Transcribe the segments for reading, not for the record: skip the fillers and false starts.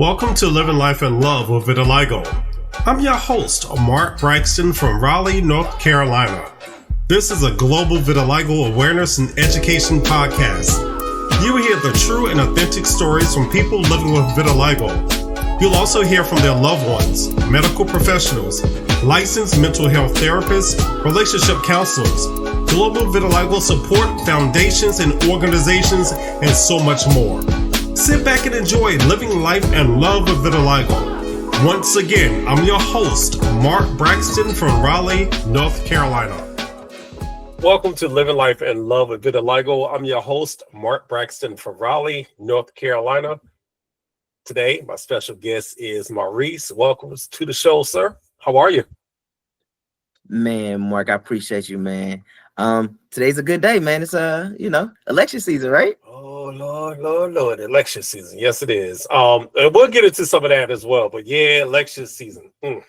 Welcome to Living Life in Love with Vitiligo. I'm your host, Mark Braxton from Raleigh, North Carolina. This is a global vitiligo awareness and education podcast. You will hear the true and authentic stories from people living with vitiligo. You'll also hear from their loved ones, medical professionals, licensed mental health therapists, relationship counselors, global vitiligo support foundations and organizations, and so much more. Sit back and enjoy living life and love with vitiligo. Once again, I'm your host, Mark Braxton from Raleigh, North Carolina. Welcome to Living Life and Love with Vitiligo. I'm your host, Mark Braxton from Raleigh, North Carolina. Today, my special guest is Maurice. Welcome to the show, sir. How are you? Man, Mark, I appreciate you, man. Today's a good day, man. It's election season, right? Oh, Lord, election season. Yes, it is. And we'll get into some of that as well. But yeah, election season. Man.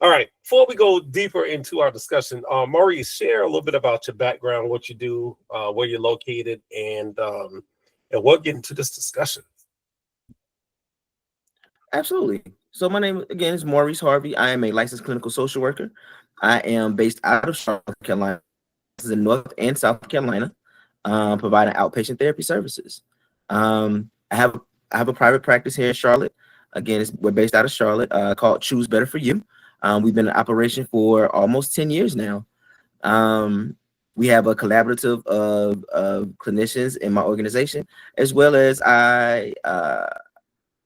All right. Before we go deeper into our discussion, Maurice, share a little bit about your background, what you do, where you're located, and we'll get into this discussion. Absolutely. So my name, again, is Maurice Harvey. I am a licensed clinical social worker. I am based out of Charlotte, North Carolina. This is in North and South Carolina, providing outpatient therapy services. I have a private practice here in Charlotte. Again, we're based out of Charlotte, called Choose Better for You. We've been in operation for almost 10 years now. We have a collaborative of clinicians in my organization, as well as I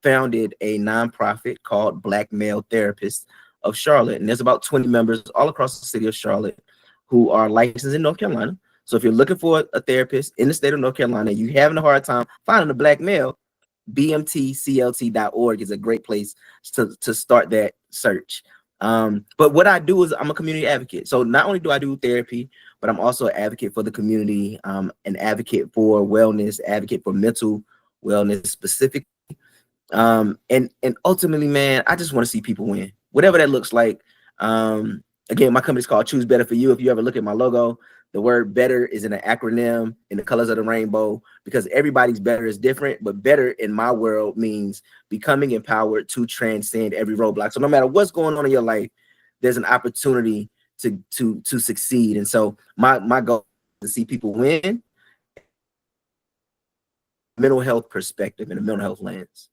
founded a nonprofit called Black Male Therapists of Charlotte. And there's about 20 members all across the city of Charlotte who are licensed in North Carolina. So if you're looking for a therapist in the state of North Carolina, and you're having a hard time finding a black male, bmtclt.org is a great place to start that search. But what I do is I'm a community advocate. So not only do I do therapy, but I'm also an advocate for the community, an advocate for wellness, advocate for mental wellness specifically. And ultimately, man, I just want to see people win, whatever that looks like. Again, my company's called Choose Better for You. If you ever look at my logo, the word better is in an acronym in the colors of the rainbow, because everybody's better is different, but better in my world means becoming empowered to transcend every roadblock. So no matter what's going on in your life, there's an opportunity to succeed. And so my goal is to see people win, mental health perspective and a mental health lens.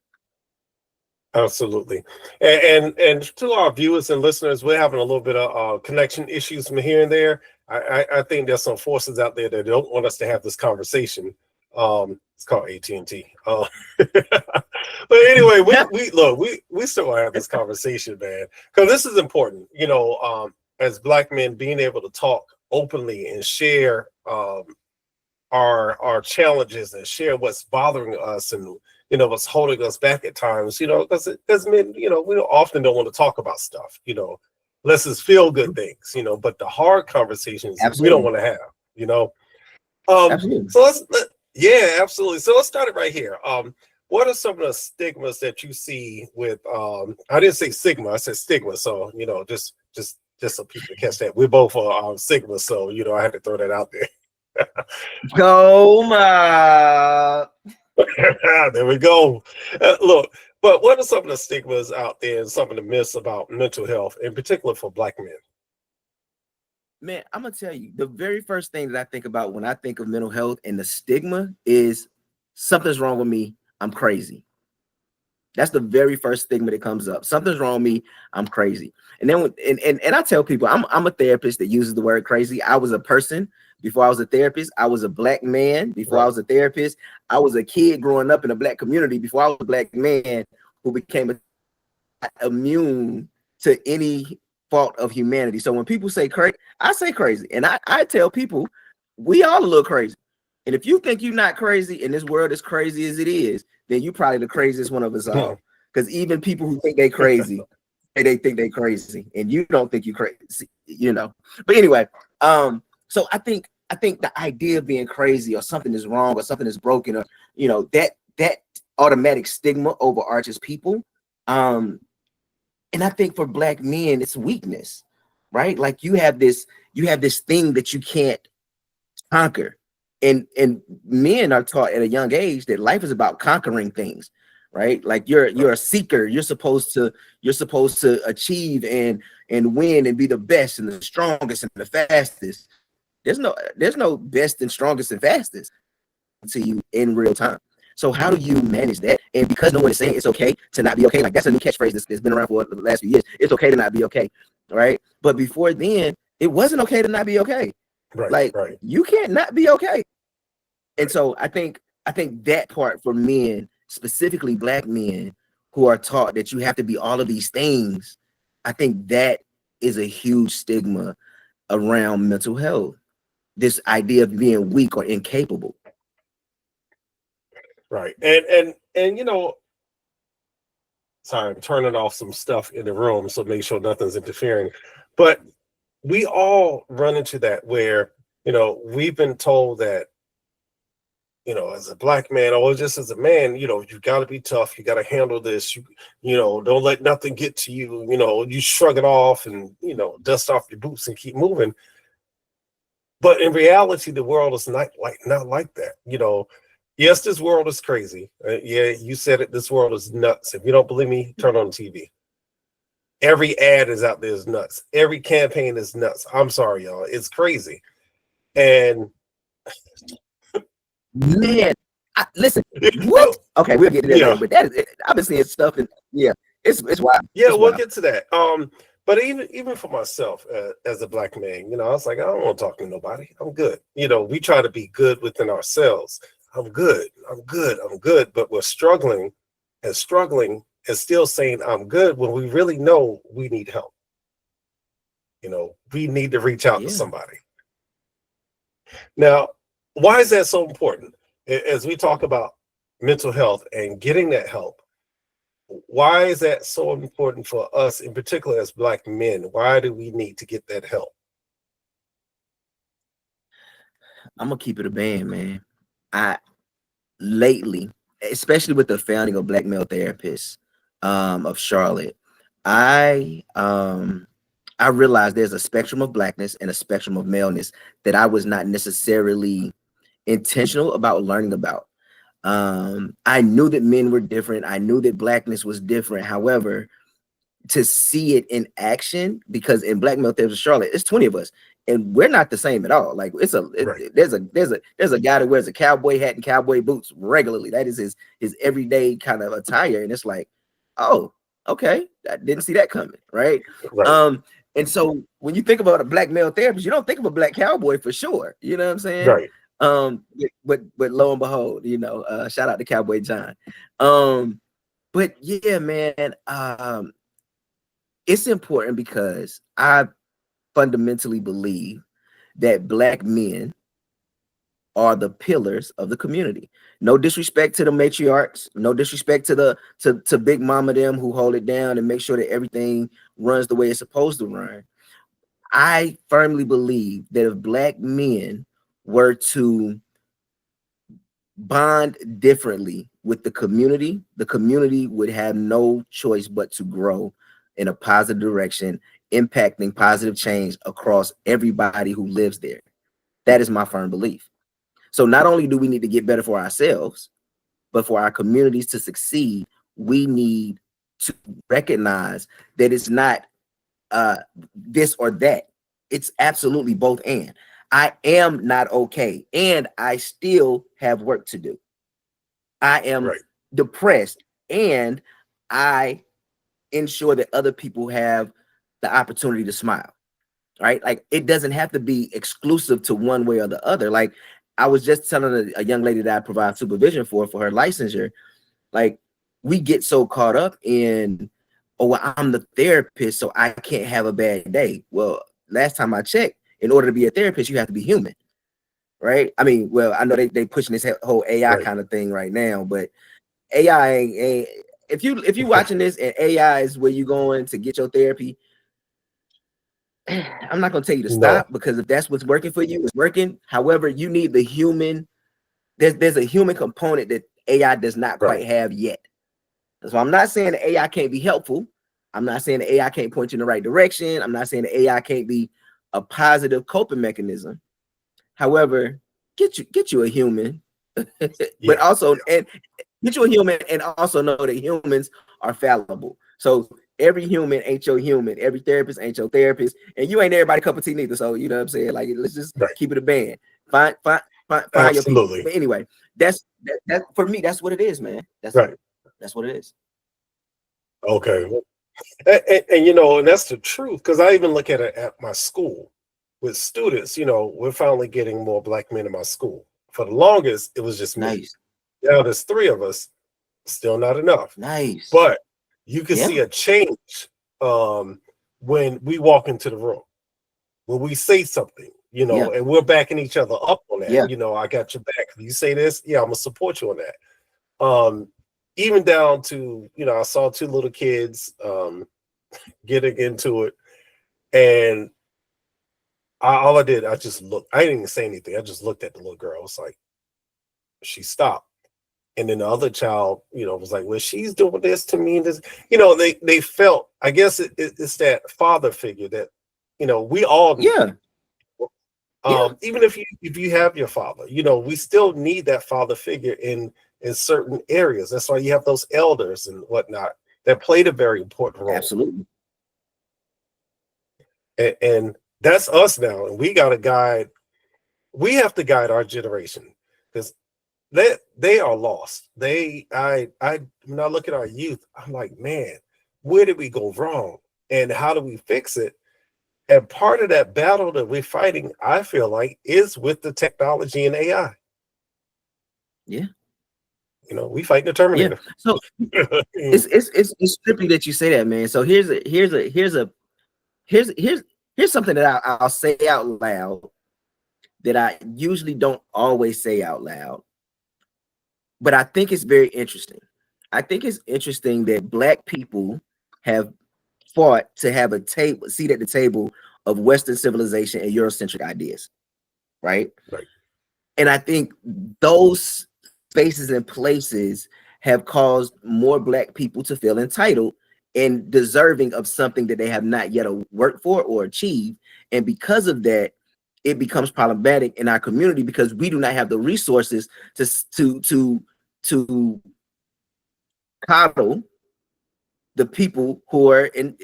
Absolutely. And to our viewers and listeners, we're having a little bit of connection issues from here and there. I think there's some forces out there that don't want us to have this conversation. It's called AT&T. But anyway, we still want to have this conversation, man, because this is important. You know, as Black men, being able to talk openly and share our challenges and share what's bothering us and what's holding us back at times, because men, we often don't want to talk about stuff, unless it's feel good things, but the hard conversations Absolutely. We don't want to have, Absolutely. So absolutely. So let's start it right here. What are some of the stigmas that you see with, I didn't say sigma, I said stigma. So, just so people catch that. We're both sigma. So, I had to throw that out there. Go, Ma. There we go. Look, but what are some of the stigmas out there and some of the myths about mental health, in particular for Black men? Man, I'm gonna tell you, the very first thing that I think about when I think of mental health and the stigma is something's wrong with me, I'm crazy. That's the very first stigma that comes up. Something's wrong with me, I'm crazy. And then and I tell people, I'm a therapist that uses the word crazy. I was a person before I was a therapist. I was a Black man before I was a therapist. I was a kid growing up in a Black community before I was a Black man who became immune to any fault of humanity. So when people say crazy, I say crazy. And I tell people, we all a little crazy. And if you think you're not crazy and this world is crazy as it is, then you're probably the craziest one of us all. Because even people who think they crazy, they think they crazy. And you don't think you're crazy, But anyway, so I think the idea of being crazy or something is wrong or something is broken or that automatic stigma overarches people. And I think for Black men, it's weakness, right? Like you have this thing that you can't conquer. And men are taught at a young age that life is about conquering things, right? Like you're a seeker. You're supposed to achieve and win and be the best and the strongest and the fastest. There's no best and strongest and fastest to you in real time. So how do you manage that? And because no one is saying it's okay to not be okay, like that's a new catchphrase that's been around for the last few years. It's okay to not be okay, right? But before then, it wasn't okay to not be okay. Like you can't not be okay. And so I think that part for men, specifically Black men who are taught that you have to be all of these things, I think that is a huge stigma around mental health. This idea of being weak or incapable. Right. And you know, sorry, I'm turning off some stuff in the room so make sure nothing's interfering. But we all run into that where, you know, we've been told that, you know, as a Black man or just as a man, you know, you got to be tough. You got to handle this. You know, don't let nothing get to you. You know, you shrug it off and, you know, dust off your boots and keep moving. But in reality, the world is not like that. You know, yes, this world is crazy. Yeah, you said it. This world is nuts. If you don't believe me, turn on the TV. Every ad is out there is nuts. Every campaign is nuts. I'm sorry, y'all. It's crazy. And man, listen. What? Okay, we'll get to that later. But that is, I've been seeing stuff, and it's wild. Yeah, it's we'll wild. get to that. But even for myself as a Black man, you know, I was like, I don't want to talk to nobody. I'm good. You know, we try to be good within ourselves. I'm good. But we're struggling and still saying I'm good when we really know we need help. You know, we need to reach out to somebody. Now, why is that so important? As we talk about mental health and getting that help, why is that so important for us, in particular as Black men? Why do we need to get that help? I'm gonna keep it a band, man. Lately, especially with the founding of Black Male Therapists of Charlotte, I realized there's a spectrum of Blackness and a spectrum of maleness that I was not necessarily intentional about learning about. I knew that men were different. I knew that Blackness was different. However, to see it in action, because in Black Male Therapists of Charlotte, it's 20 of us, and we're not the same at all. Like there's a guy that wears a cowboy hat and cowboy boots regularly. That is his everyday kind of attire, and it's like, oh, okay, I didn't see that coming, right? And so when you think about a Black male therapist, you don't think of a Black cowboy for sure. You know what I'm saying? Right. But lo and behold, you know, shout out to Cowboy John. But yeah, man, it's important because I fundamentally believe that Black men are the pillars of the community. No disrespect to the matriarchs, no disrespect to Big Mama them who hold it down and make sure that everything runs the way it's supposed to run. I firmly believe that if Black men were to bond differently with the community would have no choice but to grow in a positive direction, impacting positive change across everybody who lives there. That is my firm belief. So not only do we need to get better for ourselves, but for our communities to succeed, we need to recognize that it's not this or that. It's absolutely both and. I am not okay, and I still have work to do. I am depressed, and I ensure that other people have the opportunity to smile, right? Like it doesn't have to be exclusive to one way or the other. Like I was just telling a young lady that I provide supervision for her licensure, like we get so caught up in, oh, well, I'm the therapist, so I can't have a bad day. Well, last time I checked, in order to be a therapist, you have to be human, right? I mean, well, I know they pushing this whole AI kind of thing right now, but AI ain't if you watching this and AI is where you going to get your therapy, I'm not gonna tell you to stop, because if that's what's working for you, it's working. However, you need the human. There's a human component that AI does not quite have yet. So I'm not saying the AI can't be helpful. I'm not saying the AI can't point you in the right direction. I'm not saying the AI can't be a positive coping mechanism. However, get you a human, but also get you a human, and also know that humans are fallible. So every human ain't your human. Every therapist ain't your therapist, and you ain't everybody cup of tea neither. So you know what I'm saying? Like, let's just Right. keep it a band. Find your people. Absolutely. But anyway, that's that for me. That's what it is, man. Right. That's what it is. Okay. And you know, and that's the truth, because I even look at it at my school with students. You know, we're finally getting more black men in my school. For the longest, it was just me. Nice. Now there's three of us, still not enough. Nice. But you can Yeah. see a change when we walk into the room, when we say something, you know, Yeah. and we're backing each other up on that. Yeah. You know, I got your back. If you say this, yeah, I'm gonna support you on that. Even down to, you know, I saw two little kids getting into it, and all I did, I just looked. I didn't even say anything. I just looked at the little girl. I was like, she stopped. And then the other child, you know, was like, well, she's doing this to me. And this, you know, they felt, I guess it's that father figure that, you know, we all need. Yeah. Even if you have your father, you know, we still need that father figure in certain areas. That's why you have those elders and whatnot that played a very important role. Absolutely. And that's us now. And we got to guide. We have to guide our generation, because they are lost. When I look at our youth, I'm like, man, where did we go wrong? And how do we fix it? And part of that battle that we're fighting, I feel like, is with the technology and AI. Yeah. You know, we fight the Terminator. Yeah. So it's trippy that you say that, man. So here's something that I'll say out loud that I usually don't always say out loud, but I think it's very interesting. I think it's interesting that Black people have fought to have a seat at the table of Western civilization and Eurocentric ideas, right? Right. And I think those spaces and places have caused more Black people to feel entitled and deserving of something that they have not yet worked for or achieved. And because of that, it becomes problematic in our community because we do not have the resources to coddle the people who are in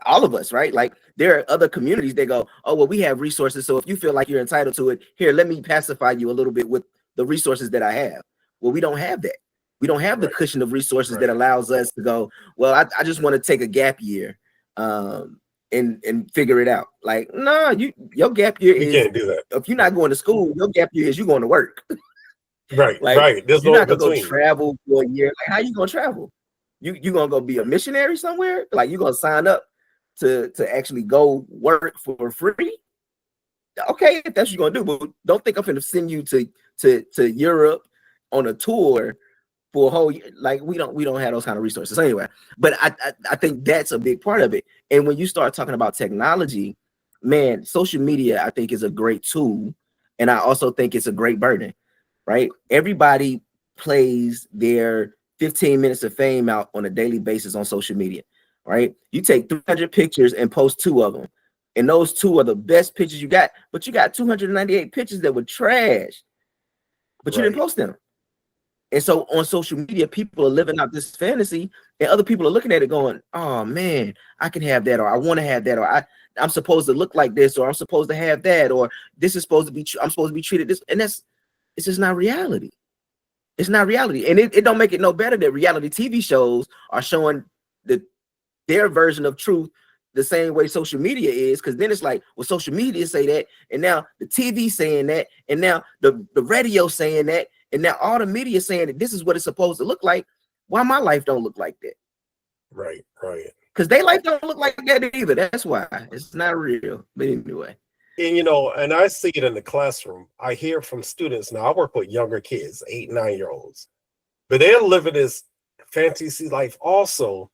all of us, right? Like, there are other communities that go, oh, well, we have resources, so if you feel like you're entitled to it, here, let me pacify you a little bit with the resources that I have. Well, we don't have that. We don't have the cushion of resources that allows us to go, well, I just want to take a gap year and figure it out. Like, no, your gap year is, can't do that. If you're not going to school, your gap year is you going to work. Right. Like, right. There's you're no not gonna between. go travel for a year. Like, how you gonna travel? You gonna go be a missionary somewhere? Like, you gonna sign up to actually go work for free? Okay, if that's what you're gonna do, but don't think I'm gonna send you to Europe on a tour for a whole year. Like, we don't have those kind of resources anyway. But I think that's a big part of it. And when you start talking about technology, man, social media I think is a great tool, and I also think it's a great burden. Right? Everybody plays their 15 minutes of fame out on a daily basis on social media, right? You take 300 pictures and post 2 of them, and those 2 are the best pictures you got, but you got 298 pictures that were trash, but you didn't post them. And so on social media, people are living out this fantasy, and other people are looking at it going, oh man, I can have that, or I want to have that, or I'm supposed to look like this, or I'm supposed to have that, or this is supposed to be, I'm supposed to be treated this, and it's just not reality. It's not reality. And it don't make it no better that reality TV shows are showing their version of truth the same way social media is, because then it's like, well, social media say that, and now the TV saying that, and now the radio saying that, and now all the media saying that this is what it's supposed to look like. Why my life don't look like that? Right. Because their life don't look like that either. That's why it's not real. But anyway. And, you know, and I see it in the classroom. I hear from students now. I work with younger kids, 8, 9-year-olds, but they're living this fantasy life also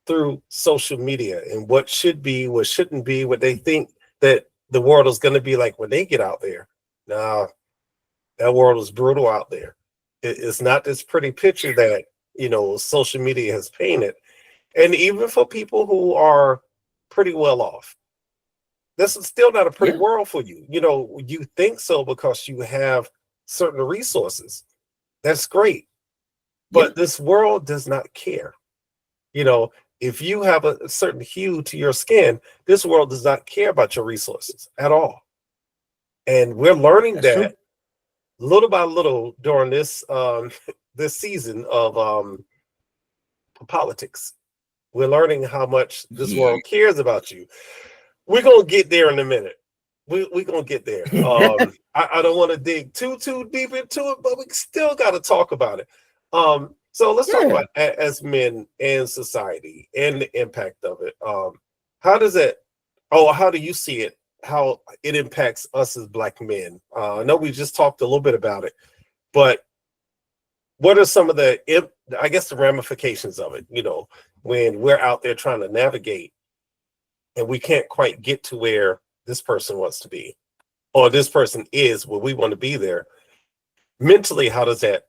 through social media and what should be, what shouldn't be, what they think that the world is going to be like when they get out there. Now, that world is brutal out there. It's not this pretty picture that, you know, social media has painted. And even for people who are pretty well off, this is still not a pretty world for you. You know, you think so because you have certain resources. That's great. Yeah, But this world does not care. You know, if you have a certain hue to your skin, this world does not care about your resources at all. And we're learning that's true. that little by little during this this season of politics. We're learning how much this Yeah. world cares about you. We're gonna get there in a minute. We're gonna get there. I don't want to dig too deep into it, but we still got to talk about it. So let's talk Yeah. about as men and society and the impact of it. How does it? Oh, how do you see it? How it impacts us as Black men? I know we just talked a little bit about it, but what are some of the, I guess, the ramifications of it? You know, when we're out there trying to navigate and we can't quite get to where this person wants to be, or this person is where we want to be there. Mentally, how does that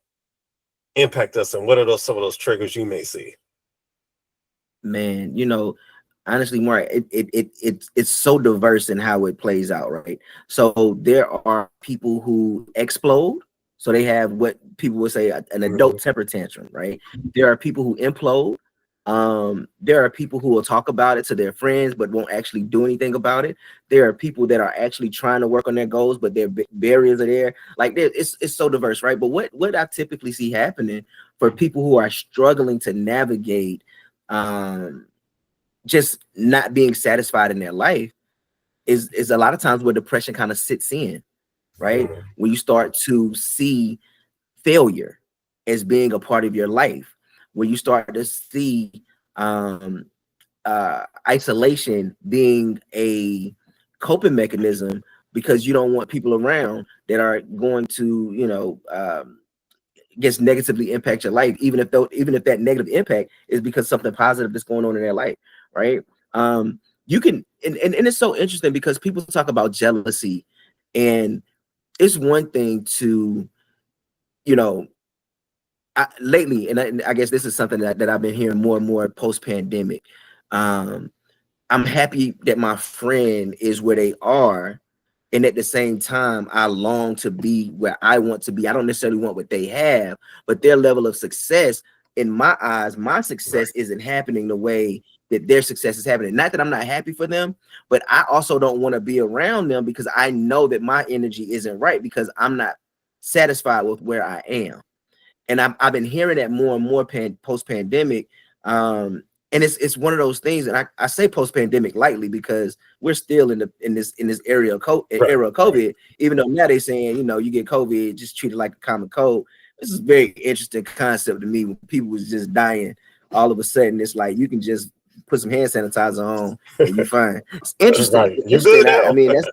impact us, and what are those some of those triggers you may see? Man, honestly, Mark, it's so diverse in how it plays out, right? So there are people who explode, so they have what people would say an adult temper tantrum, right? There are people who implode. There are people who will talk about it to their friends but won't actually do anything about it. There are people that are actually trying to work on their goals, but their barriers are there. Like it's so diverse, right? But what I typically see happening for people who are struggling to navigate just not being satisfied in their life is a lot of times where depression kind of sits in, right? Mhm. When you start to see failure as being a part of your life, when you start to see um isolation being a coping mechanism because you don't want people around that are going to gets negatively impact your life, even if that negative impact is because something positive that's going on in their life, right? You can and it's so interesting because people talk about jealousy, and it's one thing to, you know, lately, and I guess this is something that I've been hearing more and more post pandemic. Um, I'm happy that my friend is where they are, and at the same time, I long to be where I want to be. I don't necessarily want what they have, but their level of success, in my eyes, my success Right. isn't happening the way that their success is happening. Not that I'm not happy for them, but I also don't want to be around them because I know that my energy isn't right because I'm not satisfied with where I am. And I've been hearing that more and more post pandemic. And it's one of those things, and I say post pandemic lightly because we're still in this area of Right. era of COVID. Even though now they're saying you get COVID, just treat it like a common cold. This is a very interesting concept to me. When people was just dying, all of a sudden it's like you can just put some hand sanitizer on and you're fine. It's interesting. Right. It's You're interesting. good I now. mean that's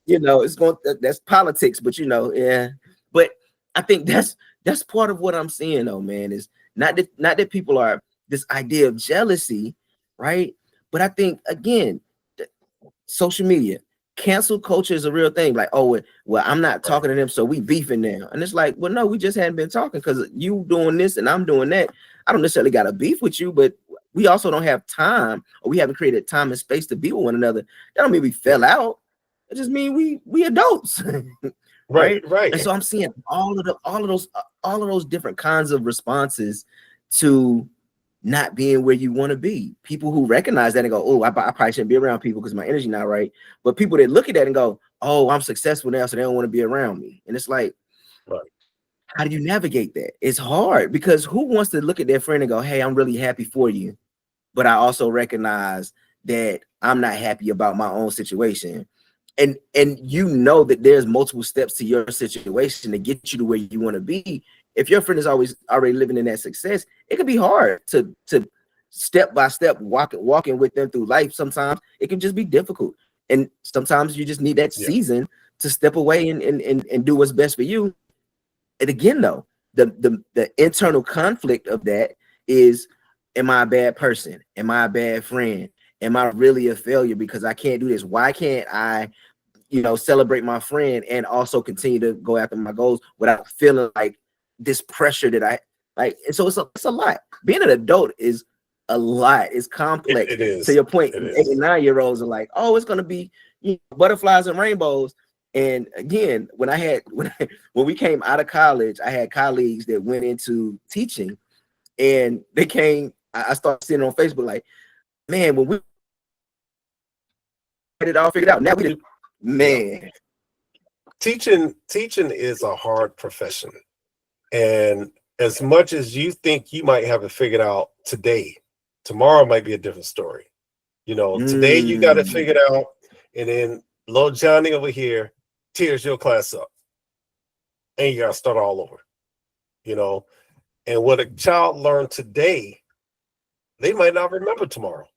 it's going that's politics, but yeah. But I think that's part of what I'm seeing though, man, is not that people are this idea of jealousy, right? But I think again, social media, cancel culture is a real thing. Like, oh, well, I'm not Right. talking to them, so we beefing now. And it's like, well, no, we just hadn't been talking because you doing this and I'm doing that. I don't necessarily got a beef with you, but we also don't have time, or we haven't created time and space to be with one another. That don't mean we fell Right. out. It just mean we adults, Right. right? Right. And so I'm seeing all of those different kinds of responses to not being where you want to be. People who recognize that and go, oh, I probably shouldn't be around people because my energy not right. But people that look at that and go, oh, I'm successful now, so they don't want to be around me. And it's like, Right. how do you navigate that? It's hard because who wants to look at their friend and go, hey, I'm really happy for you, but I also recognize that I'm not happy about my own situation. And that there's multiple steps to your situation to get you to where you want to be. If your friend is always already living in that success, it can be hard to step by step walking with them through life. Sometimes it can just be difficult. And sometimes you just need that Yeah. season to step away and do what's best for you. And again, though, the internal conflict of that is, am I a bad person? Am I a bad friend? Am I really a failure because I can't do this? Why can't I, celebrate my friend and also continue to go after my goals without feeling like this pressure that I like? And so it's a lot. Being an adult is a lot. It's complex. It To is. your point, It 8 and is. 9 year olds are like, oh, it's gonna be butterflies and rainbows. And again, when we came out of college, I had colleagues that went into teaching, and they came. I started seeing it on Facebook, like, man, when we had it all figured out, now we did, man. Teaching is a hard profession, and as much as you think you might have it figured out today, tomorrow might be a different story. Today you got it figured out, and then little Johnny over here tears your class up, and you got to start all over. And what a child learned today, they might not remember tomorrow.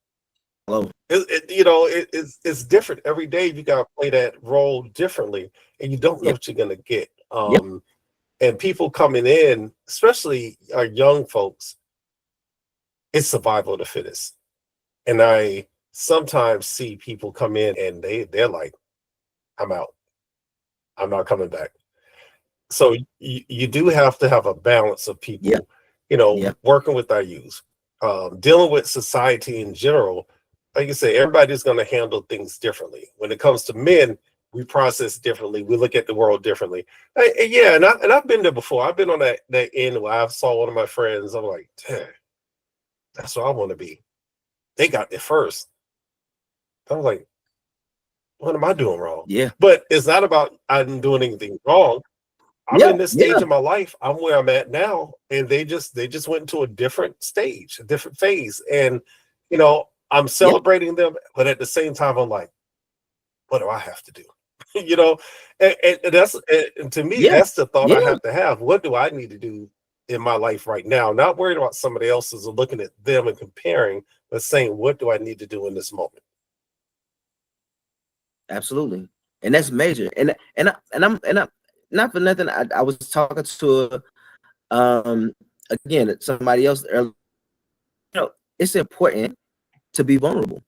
Hello. It's different every day. You got to play that role differently, and you don't know what you're gonna get. And people coming in, especially our young folks, it's survival of the fittest. And I sometimes see people come in and they're like, I'm out. I'm not coming back. So you do have to have a balance of people, working with our youth, dealing with society in general. Like you say, everybody's going to handle things differently. When it comes to men, we process differently. We look at the world differently. And I've been there before. I've been on that end where I saw one of my friends. I'm like, damn, that's what I want to be. They got there first. I was like, what am I doing wrong? Yeah. But it's not about I'm doing anything wrong. I'm in this stage of my life. I'm where I'm at now. And they just went into a different stage, a different phase. And, I'm celebrating them. But at the same time, I'm like, what do I have to do? And that's, and to me, that's the thought I have to have. What do I need to do in my life right now? Not worried about somebody else's or looking at them and comparing, but saying, what do I need to do in this moment? Absolutely. And that's major. And I'm not for nothing. I was talking to again somebody else earlier. It's important to be vulnerable.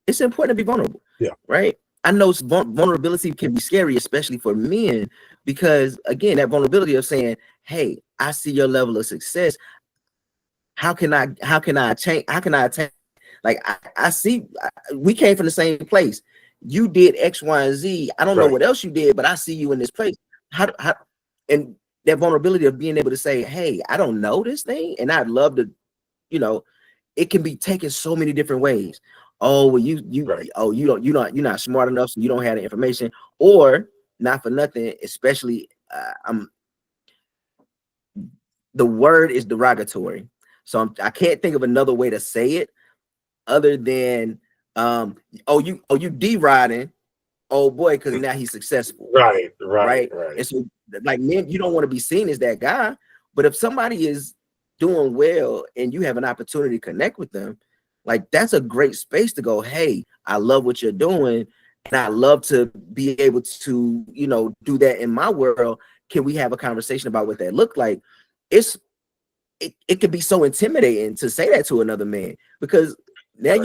It's important to be vulnerable. Yeah. Right. I know vulnerability can be scary, especially for men, because again, that vulnerability of saying, hey, I see your level of success. How can I change? How can I attain? Like, I see we came from the same place. You did X, Y, and Z. I don't know what else you did, but I see you in this place. How and that vulnerability of being able to say, hey, I don't know this thing, and I'd love to, it can be taken so many different ways. Oh, well, you're not smart enough, so you don't have the information, or not for nothing, especially the word is derogatory. So I can't think of another way to say it other than you D-riding, oh boy, because now he's successful. Right. And so, like, men, you don't want to be seen as that guy. But if somebody is doing well and you have an opportunity to connect with them, like, that's a great space to go, hey, I love what you're doing, and I love to be able to, do that in my world. Can we have a conversation about what that looked like? It could be so intimidating to say that to another man, because now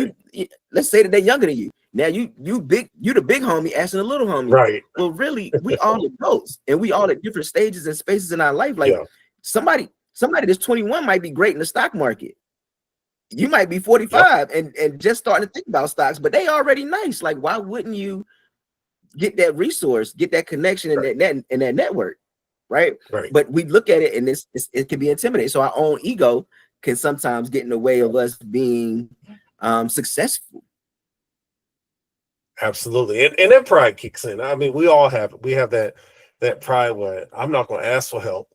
let's say that they're younger than you. Now you the big homie asking a little homie. Right. Well, really, we all adults, and we all at different stages and spaces in our life. Like, somebody that's 21 might be great in the stock market. You might be 45 and just starting to think about stocks, but they already nice. Like, why wouldn't you get that resource, get that connection and that network? Right. But we look at it and it can be intimidating. So our own ego can sometimes get in the way of us being successful. Absolutely. And that pride kicks in. I mean, we all have it. We have that pride where I'm not going to ask for help.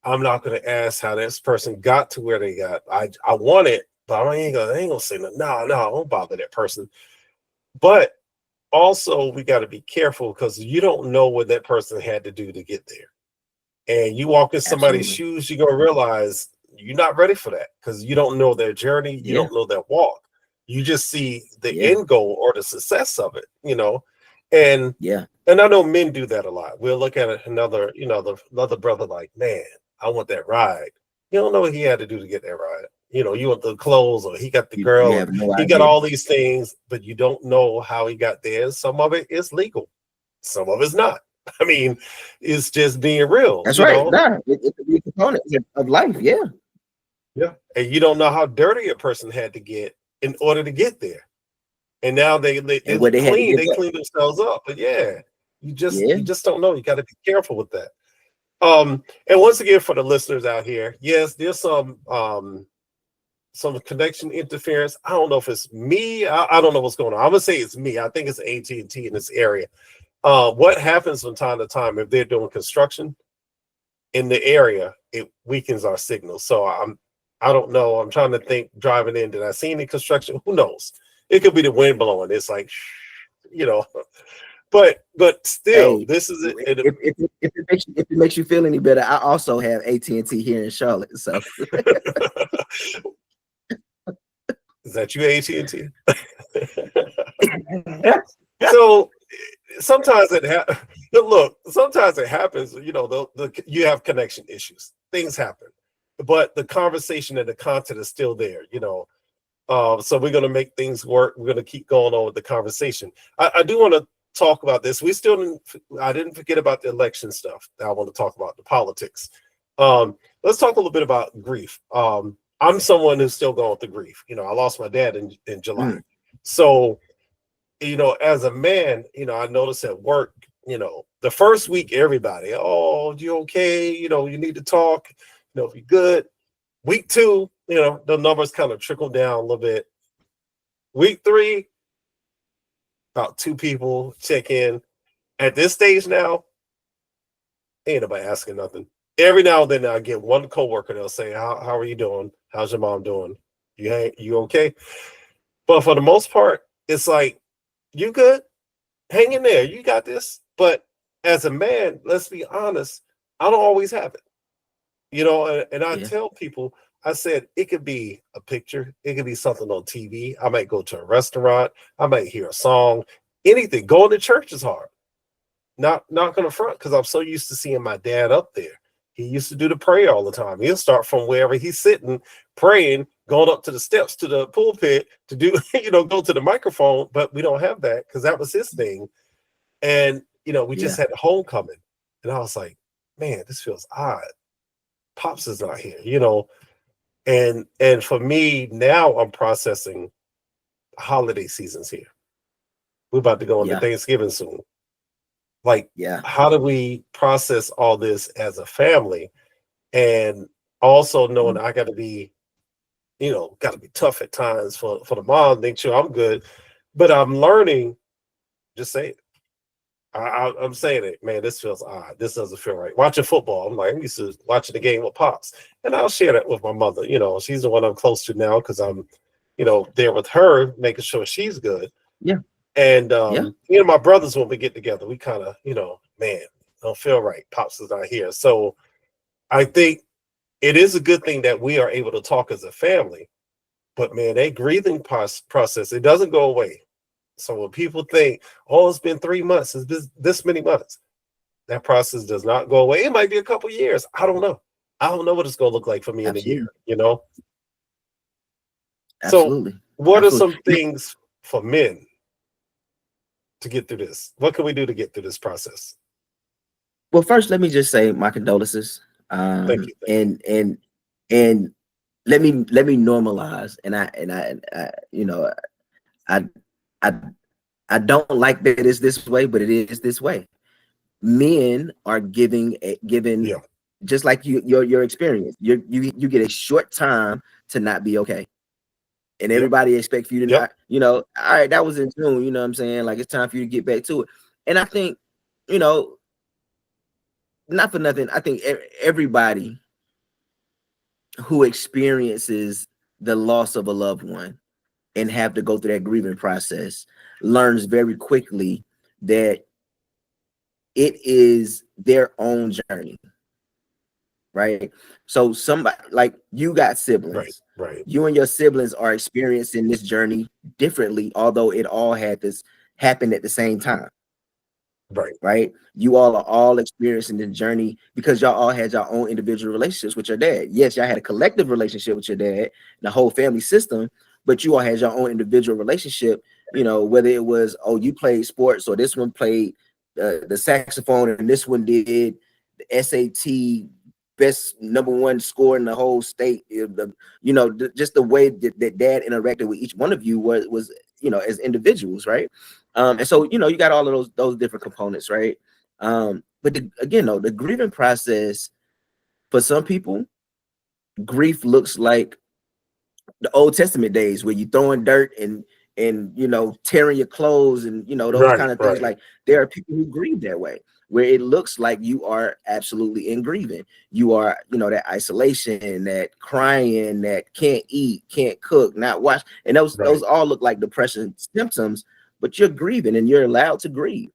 I'm not going to ask how this person got to where they got. I want it, but I ain't gonna say no, I won't bother that person. But also, we got to be careful, because you don't know what that person had to do to get there. And you walk in somebody's shoes, you're going to realize you're not ready for that, because you don't know their journey. You don't know their walk. You just see the end goal or the success of it, And and I know men do that a lot. We'll look at another brother like, man, I want that ride. You don't know what he had to do to get that ride. You want the clothes, or he got the girl, he got all these things, but you don't know how he got there. Some of it is legal, some of it's not. I mean, it's just being real. That's right. Nah, it's a component of life. Yeah. And you don't know how dirty a person had to get in order to get there. And now they clean themselves up. But You Yeah. just don't know. You got to be careful with that. And once again, for the listeners out here, yes, there's some connection interference. I don't know if it's me. I don't know what's going on. I'm gonna say it's me. I think it's AT&T in this area. What happens from time to time if they're doing construction in the area, it weakens our signal. So I don't know. I'm trying to think driving in. Did I see any construction? Who knows? It could be the wind blowing. It's like, you know, but still, Hey, this is it. if it makes you feel any better, I also have AT&T here in Charlotte. So Is that you, AT&T? So sometimes look, sometimes it happens, you know, you have connection issues, things happen, but the conversation and the content is still there, you know. So we're going to make things work. We're going to keep going on with the conversation. I do want to talk about this. I didn't forget about the election stuff. I want to talk about the politics. Let's talk a little bit about grief. I'm someone who's still going through grief. You know, I lost my dad in July. So, you know, as a man, you know, I noticed at work, you know, the first week, everybody, oh, you okay? You know, you need to talk, you know, if you're good. Week 2, you know, the numbers kind of trickle down a little bit. Week 3, about 2 people check in. At this stage now, ain't nobody asking nothing. Every now and then I get one coworker that'll say, how are you doing? How's your mom doing? You okay? But for the most part, it's like, you good? Hang in there. You got this. But as a man, let's be honest, I don't always have it. You know, and I tell people, I said, it could be a picture. It could be something on TV. I might go to a restaurant. I might hear a song. Anything. Going to church is hard. Not gonna front, because I'm so used to seeing my dad up there. He used to do the prayer all the time. He'll start from wherever he's sitting, praying, going up to the steps to the pulpit to do, you know, go to the microphone. But we don't have that because that was his thing. And, you know, we just had homecoming. And I was like, man, this feels odd. Pops is not here, you know. And for me, now I'm processing holiday seasons here. We're about to go into Thanksgiving soon. Like, how do we process all this as a family? And also knowing I got to be, you know, got to be tough at times for the mom, make sure I'm good. But I'm learning, just say it. I'm saying it, man, this feels odd. This doesn't feel right. Watching football, I'm like, I'm used to watching the game with Pops. And I'll share that with my mother. You know, she's the one I'm close to now because I'm, you know, there with her, making sure she's good. Yeah. And, you know, my brothers, when we get together, we kind of, you know, man, don't feel right. Pops is not here. So I think it is a good thing that we are able to talk as a family. But, man, that grieving process, it doesn't go away. So when people think, oh, it's been 3 months, it's been this many months, that process does not go away. It might be a couple years. I don't know. I don't know what it's going to look like for me in a year, you know? Absolutely. So what are some things for men to get through this? What can we do to get through this process? Well, first, let me just say my condolences. Thank you. And let me normalize. And I you know, I don't like that it's this way, but it is this way. Men are given just like your experience. You get a short time to not be okay. And everybody expects you to not, you know, all right, that was in June, you know what I'm saying? Like, it's time for you to get back to it. And I think, you know, not for nothing, I think everybody who experiences the loss of a loved one and have to go through that grieving process learns very quickly that it is their own journey. Right. So somebody like you got siblings, right. You and your siblings are experiencing this journey differently, although it all had this happen at the same time. Right. You all are all experiencing the journey because y'all all had your own individual relationships with your dad. Yes, y'all had a collective relationship with your dad, the whole family system, but you all had your own individual relationship, you know, whether it was, oh, you played sports or this one played the saxophone and this one did the SAT best #1 score in the whole state. You know, just the way that dad interacted with each one of you was, you know, as individuals, right? And so, you know, you got all of those different components, right? But again, though, the grieving process for some people, grief looks like the Old Testament days where you throwing dirt and you know, tearing your clothes and, you know, those kind of things. Like, there are people who grieve that way, where it looks like you are absolutely in grieving. You are, you know, that isolation, that crying, that can't eat, can't cook, not wash, and those all look like depression symptoms, but you're grieving and you're allowed to grieve.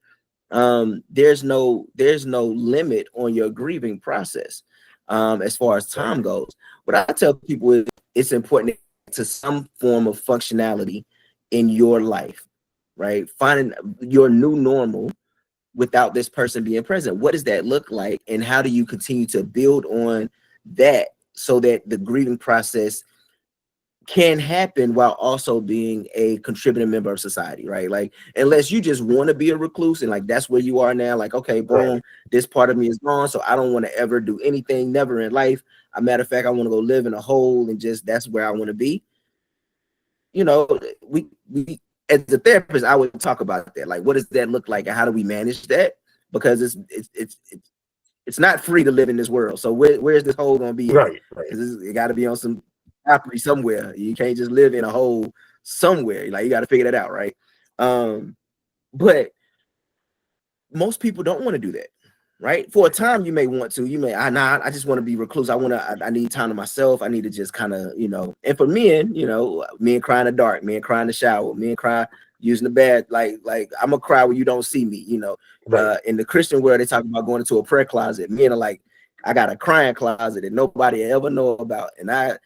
There's no limit on your grieving process as far as time goes. What I tell people is it's important to some form of functionality in your life, right? Finding your new normal without this person being present. What does that look like? And how do you continue to build on that so that the grieving process can happen while also being a contributing member of society, right? Like, unless you just want to be a recluse and like that's where you are now, like, okay, boom, this part of me is gone, so I don't want to ever do anything, never in life. As a matter of fact, I want to go live in a hole and just that's where I want to be. You know, we as a therapist, I would talk about that. Like, what does that look like and how do we manage that? Because it's not free to live in this world. So where's this hole gonna be? Because it got to be on some property somewhere. You can't just live in a hole somewhere. Like, you got to figure that out, right? But most people don't want to do that, right? For a time, you may want to. You may, I just want to be recluse. I need time to myself. I need to just kind of, you know. And for men, you know, men cry in the dark, men cry in the shower, men cry using the bed. Like I'm gonna cry when you don't see me, you know. In the Christian world, they talk about going into a prayer closet. Men are like, I got a crying closet that nobody ever know about, and I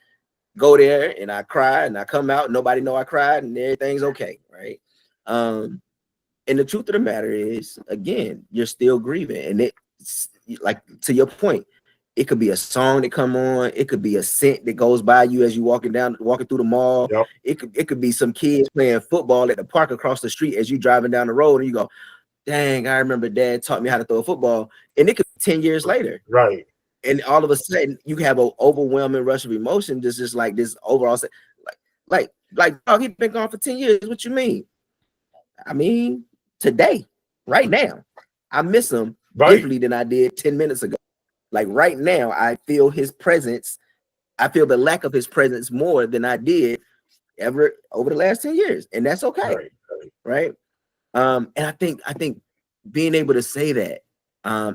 go there and I cry and I come out, nobody know I cried and everything's okay, right? And the truth of the matter is, again, you're still grieving. And it's like, to your point, it could be a song that come on, it could be a scent that goes by you as you walking through the mall. It could be some kids playing football at the park across the street as you driving down the road and you go, dang, I remember dad taught me how to throw a football. And it could be 10 years later. And all of a sudden you have an overwhelming rush of emotion, just like this overall, like, dog, he's been gone for 10 years. What you mean? I mean, today, right now, I miss him differently than I did 10 minutes ago. Like, right now, I feel his presence. I feel the lack of his presence more than I did ever over the last 10 years. And that's okay. Right. And I think being able to say that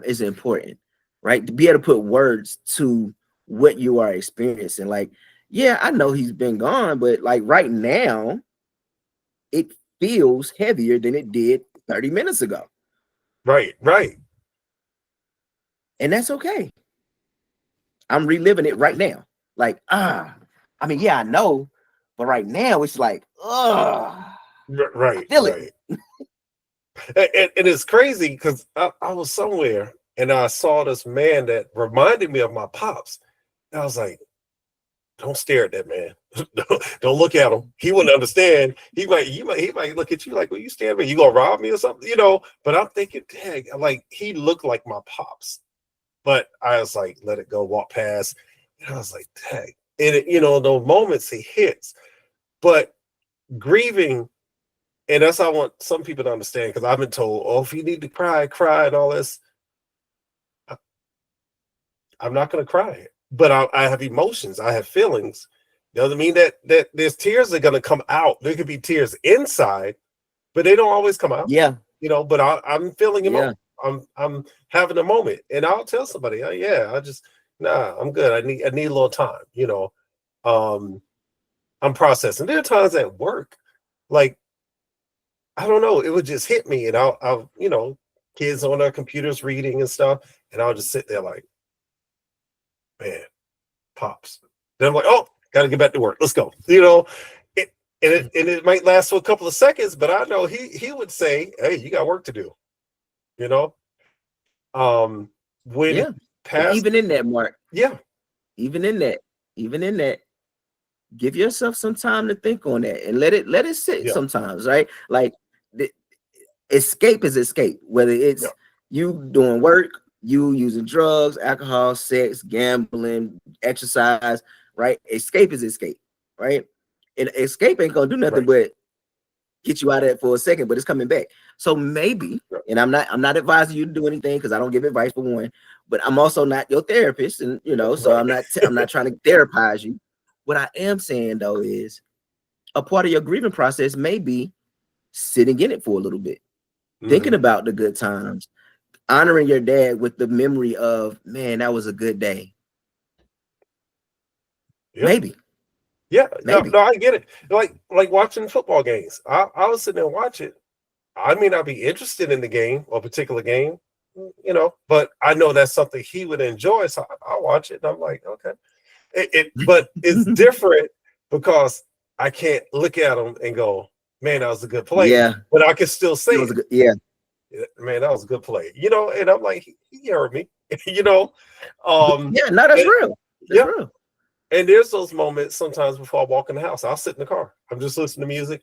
is important. Right, to be able to put words to what you are experiencing. Like, yeah, I know he's been gone, but like right now, it feels heavier than it did 30 minutes ago. Right. And that's okay. I'm reliving it right now. Like, I mean, yeah, I know, but right now it's like, right. Feel it. And it's crazy because I was somewhere and I saw this man that reminded me of my pops. And I was like, don't stare at that man. don't look at him. He wouldn't understand. He might look at you like, well, you staring at me? You gonna rob me or something? You know, but I'm thinking, dang, like, he looked like my pops. But I was like, let it go, walk past. And I was like, dang. And you know, those moments he hits. But grieving, and that's how I want some people to understand, because I've been told, oh, if you need to cry and all this. I'm not going to cry, but I have emotions. I have feelings. Doesn't mean that there's tears that are going to come out. There could be tears inside, but they don't always come out. Yeah. You know, but I'm feeling emotion. I'm having a moment, and I'll tell somebody, I'm good. I need a little time. You know, I'm processing. There are times at work, like, I don't know, it would just hit me, and I'll you know, kids on their computers reading and stuff, and I'll just sit there like, man, pops. Then I'm like, oh, got to get back to work. Let's go. You know, it might last for a couple of seconds, but I know he would say, hey, you got work to do. You know, when it passed, even in that, Mark. Yeah, even in that, give yourself some time to think on that and let it sit sometimes, right? Like, escape is escape, whether it's you doing work, you using drugs, alcohol, sex, gambling, exercise, right? Escape is escape, right? And escape ain't gonna do nothing but get you out of it for a second, but it's coming back. So maybe, and I'm not advising you to do anything because I don't give advice for one, but I'm also not your therapist, and so I'm not trying to therapize you. What I am saying though is a part of your grieving process may be sitting in it for a little bit, thinking about the good times, honoring your dad with the memory of, man, that was a good day. Yep. Maybe. Yeah, no, I get it. Like watching football games. I was sitting there and watch it. I may not be interested in the game or particular game, but I know that's something he would enjoy. So I'll watch it. And I'm like, okay. But it's different because I can't look at him and go, man, that was a good play. Yeah. But I can still say, yeah, man, that was a good play. And I'm like, he heard me, Yeah, no, that's real. That's real. And there's those moments sometimes before I walk in the house, I'll sit in the car. I'm just listening to music,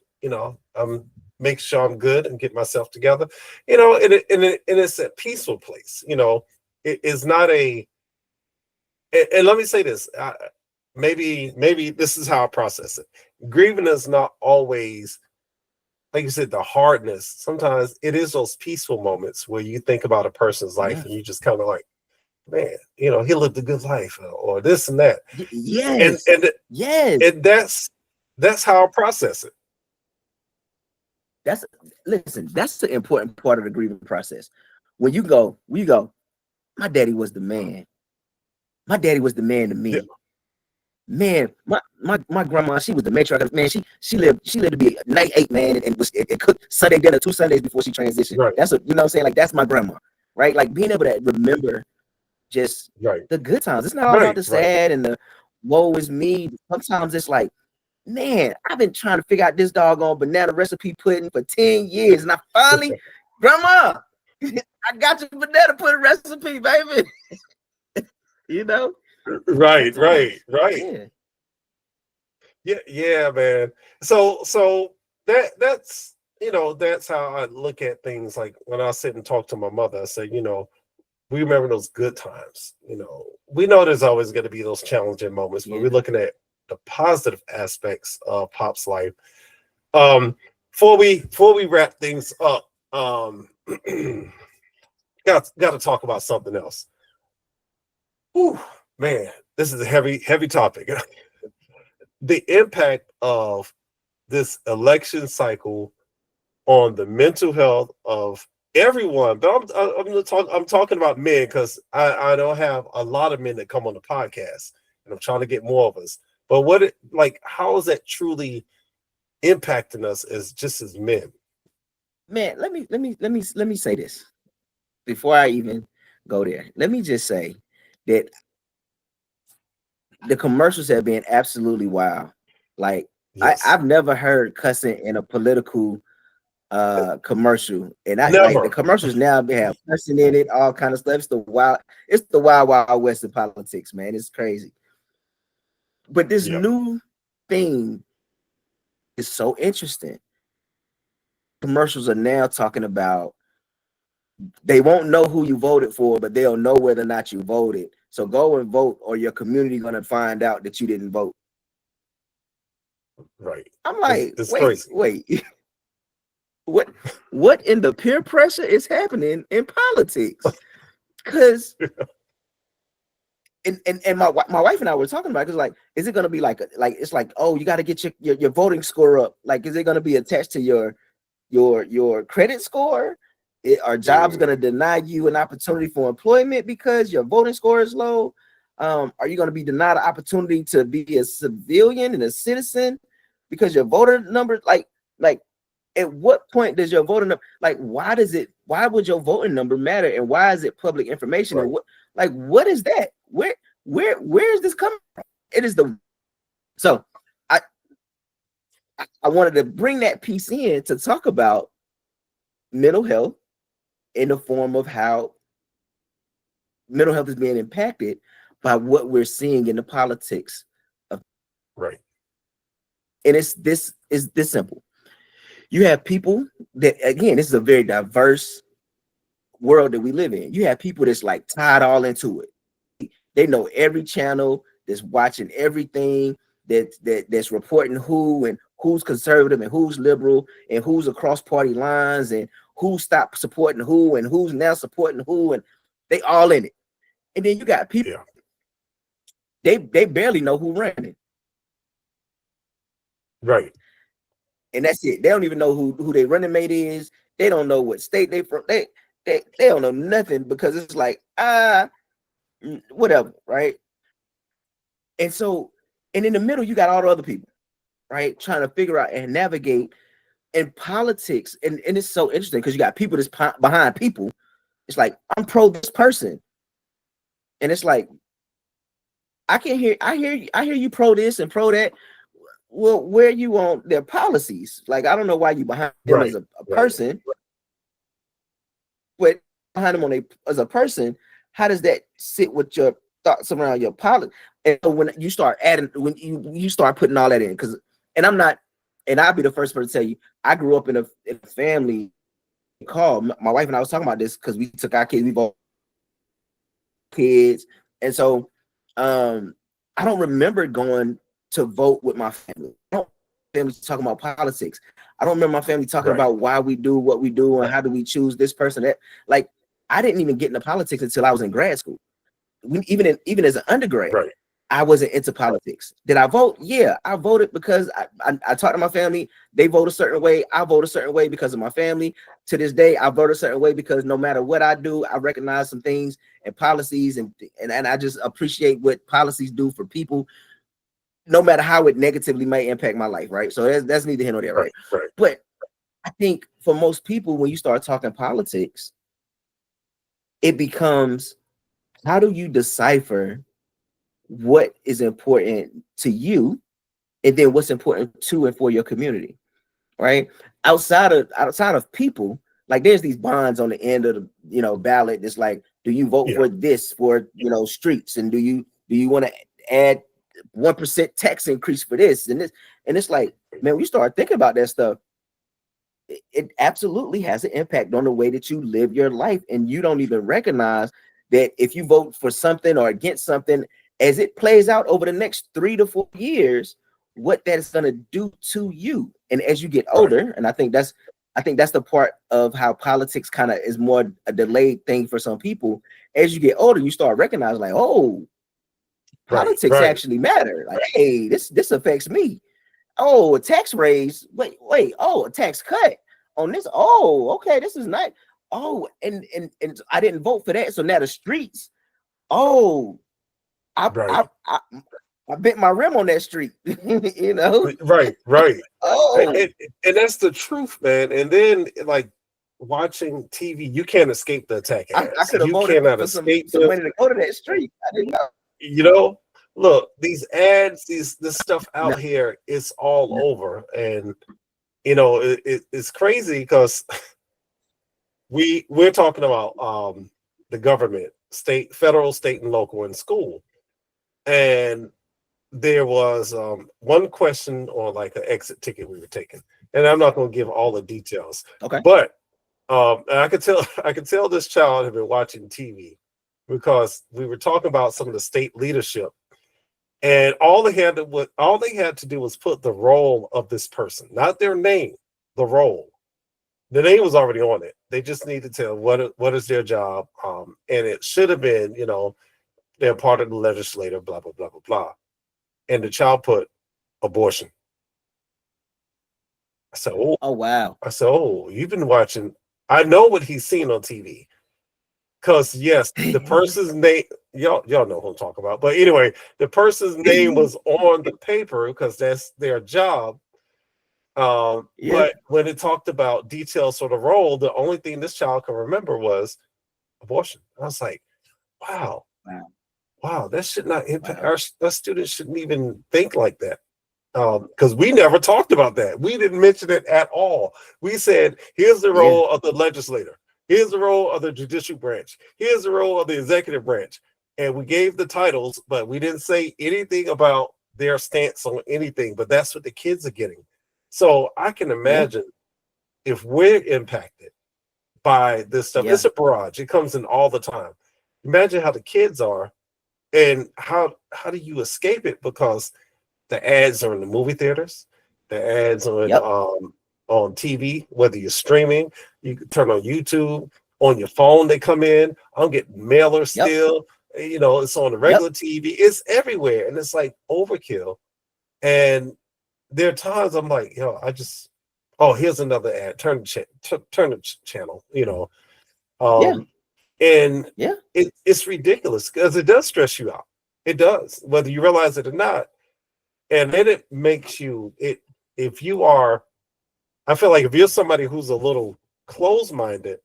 I'm making sure I'm good and get myself together, and it's a peaceful place. It is not and let me say this, maybe this is how I process it. Grieving is not always, like you said, the hardness. Sometimes it is those peaceful moments where you think about a person's life and you just kind of like, man, he lived a good life, or this and that. Yes. And that's how I process it. That's the important part of the grieving process. When you go, my daddy was the man. My daddy was the man to me. Yeah. Man, my grandma, she was the matriarch. Man, she lived to be a night 8, man, and it cooked Sunday dinner 2 Sundays before she transitioned. Right. That's what I'm saying. Like, that's my grandma, right? Like, being able to remember just the good times. It's not all about the sad and the woe is me. Sometimes it's like, man, I've been trying to figure out this doggone banana recipe pudding for 10 years. And I finally, Grandma, I got your banana pudding recipe, baby. Right. Yeah, man. So that's that's how I look at things. Like when I sit and talk to my mother, I say, we remember those good times. We know there's always going to be those challenging moments, but we're looking at the positive aspects of Pop's life. Before we wrap things up, got to talk about something else. Whew, man, this is a heavy topic. The impact of this election cycle on the mental health of everyone, but I'm talking about men, because I don't have a lot of men that come on the podcast, and I'm trying to get more of us. But how is that truly impacting us as men? Man, let me say this before I even go there. Let me just say that the commercials have been absolutely wild. Like, I've never heard cussing in a political commercial, and like the commercials now, they have cussing in it, all kind of stuff. It's the wild west of politics, man. It's crazy. But this new thing is so interesting. Commercials are now talking about, they won't know who you voted for, but they'll know whether or not you voted. So go and vote, or your community gonna find out that you didn't vote. Right. I'm like, wait. What in the peer pressure is happening in politics? Because and my wife and I were talking about it, because like, is it gonna be like it's like, oh, you got to get your voting score up? Like, is it gonna be attached to your credit score? Are jobs gonna deny you an opportunity for employment because your voting score is low? Are you gonna be denied an opportunity to be a civilian and a citizen because your voter number, like at what point does your voting number, like, why would your voting number matter, and why is it public information? Right. And what is that? Where is this coming from? It is so I wanted to bring that piece in to talk about mental health in the form of how mental health is being impacted by what we're seeing in the politics of. Right. And it's this simple. You have people that, again, this is a very diverse world that we live in. You have people that's like tied all into it. They know every channel, that's watching everything, that's reporting who and who's conservative and who's liberal and who's across party lines and who stopped supporting who and who's now supporting who, and they all in it. And then you got people, they barely know who ran it. Right. And that's it. They don't even know who their running mate is. They don't know what state they from. They don't know nothing, because it's like, whatever, right? And so, and in the middle, you got all the other people, right, trying to figure out and navigate in politics. And it's so interesting because you got people that's behind people. It's like, I'm pro this person, and it's like, I hear you pro this and pro that. Well, where you on their policies? Like, I don't know why you behind them as a person, but behind them as a person, how does that sit with your thoughts around your policy? And so when you start adding, when you start putting all that in, because, and I'm not, and I'll be the first person to tell you, I grew up in a family called, my wife and I was talking about this because we took our kids, we both kids, and so I don't remember going to vote with my family. I don't remember family talking about politics. I don't remember my family talking about why we do what we do and how do we choose this person. That, like, I didn't even get into politics until I was in grad school. Even as an undergrad, I wasn't into politics. Did I vote? Yeah, I voted because I talked to my family. They vote a certain way. I vote a certain way because of my family. To this day, I vote a certain way because no matter what I do, I recognize some things and policies, and I just appreciate what policies do for people, no matter how it negatively may impact my life, right? So that's neither here nor there, right? But I think for most people, when you start talking politics, it becomes, how do you decipher what is important to you, and then what's important to and for your community, right? Outside of people, like, there's these bonds on the end of the ballot. It's like, do you vote for this for streets, and do you want to add 1% tax increase for this and this? And it's like, man, when you start thinking about that stuff, it absolutely has an impact on the way that you live your life, and you don't even recognize that if you vote for something or against something, as it plays out over the next 3 to 4 years, what that is going to do to you. And as you get older, and I think that's the part of how politics kind of is more a delayed thing for some people. As you get older, you start recognizing, like, oh, politics actually matter. Like, hey, this affects me. Oh, a tax raise. Wait. Oh, a tax cut on this. Oh, okay, this is nice. Oh, and I didn't vote for that. So now the streets. Oh, I bent my rim on that street. Right. Oh, and that's the truth, man. And then, like, watching TV, you can't escape the attack. I could have voted for some money to go to that street. I didn't know. Look, these ads, this stuff out here, it's all over. And it's crazy because we're talking about the government, federal, state, and local, in school. And there was one question on, like, an exit ticket we were taking, and I'm not going to give all the details. Okay. But I could tell this child had been watching TV, because we were talking about some of the state leadership, and all they had to do was put the role of this person, not their name, the role. The name was already on it. They just need to tell what is their job, and it should have been, they're part of the legislature, blah blah blah blah blah. And the child put abortion. I said, oh wow. I said, oh, you've been watching. I know what he's seen on TV. Because, yes, the person's name, y'all know who I'm talking about. But anyway, the person's name was on the paper because that's their job. But when it talked about details for the role, the only thing this child can remember was abortion. I was like, wow, that should not impact our students. Shouldn't even think like that. Because we never talked about that. We didn't mention it at all. We said, here's the role of the legislator. Here's the role of the judicial branch. Here's the role of the executive branch. And we gave the titles, but we didn't say anything about their stance on anything. But that's what the kids are getting. So I can imagine if we're impacted by this stuff. It's a barrage. It comes in all the time. Imagine how the kids are, and how do you escape it? Because the ads are in the movie theaters. the ads Yep. On TV, whether you're streaming, you can turn on YouTube, on your phone, they come in. I'm getting mailers Yep. still. It's on the regular TV. It's everywhere. And it's like overkill. And there are times I'm like, here's another ad. Turn the channel, Yeah. And Yeah. it's ridiculous because it does stress you out. It does, whether you realize it or not. And then it makes you, if you are, I feel like if you're somebody who's a little closed-minded,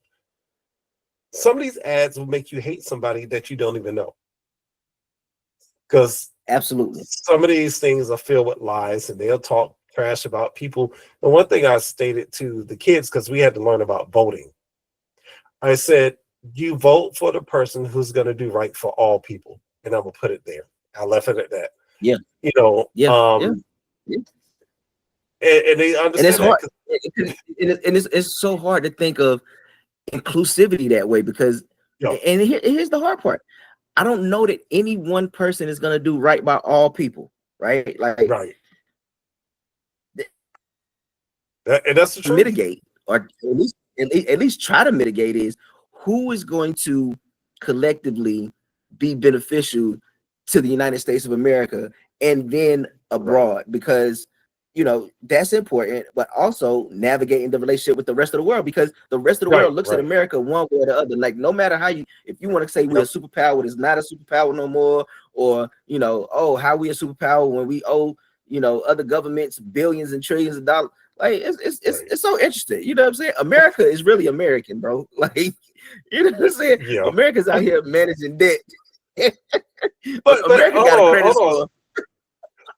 some of these ads will make you hate somebody that you don't even know. Because absolutely, some of these things are filled with lies, and they'll talk trash about people. And one thing I stated to the kids, because we had to learn about voting, I said, you vote for the person who's going to do right for all people. And I'm going to put it there. I left it at that. Yeah. And they understand, and it's hard. And it's so hard to think of inclusivity that way because, and here's the hard part. I don't know that any one person is going to do right by all people, right? Like, right. And that's the truth. Mitigate, or at least try to mitigate, is who is going to collectively be beneficial to the United States of America and then abroad, because that's important, but also navigating the relationship with the rest of the world, because the rest of the world looks at America one way or the other. Like, no matter how if you want to say we're a superpower, it's not a superpower no more, or how we a superpower when we owe other governments billions and trillions of dollars. Like, it's so interesting. You know what I'm saying? America is really American, bro. Like, you know what I'm saying? Yeah. America's out here managing debt. but America got a credit score.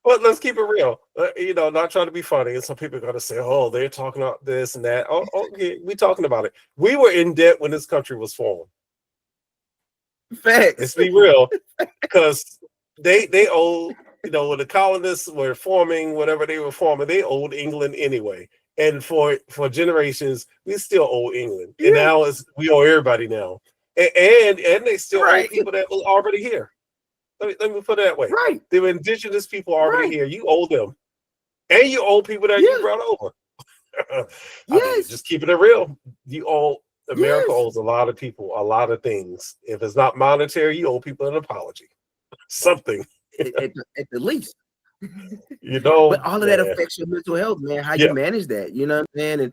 But let's keep it real. Not trying to be funny. And some people are going to say, oh, they're talking about this and that. Oh, okay, we're talking about it. We were in debt when this country was formed. Facts. Let's be real. Because they owe, when the colonists were forming, whatever they were forming, they owed England anyway. And for generations, we still owe England. And now we owe everybody now. And they still owe people that were already here. Let me put it that way. Right. The indigenous people already here. You owe them. And you owe people that you brought over. Just keeping it real. You owe America owes a lot of people a lot of things. If it's not monetary, you owe people an apology. Something. at the least. But all of that affects your mental health, man. How you manage that, you know what I'm saying?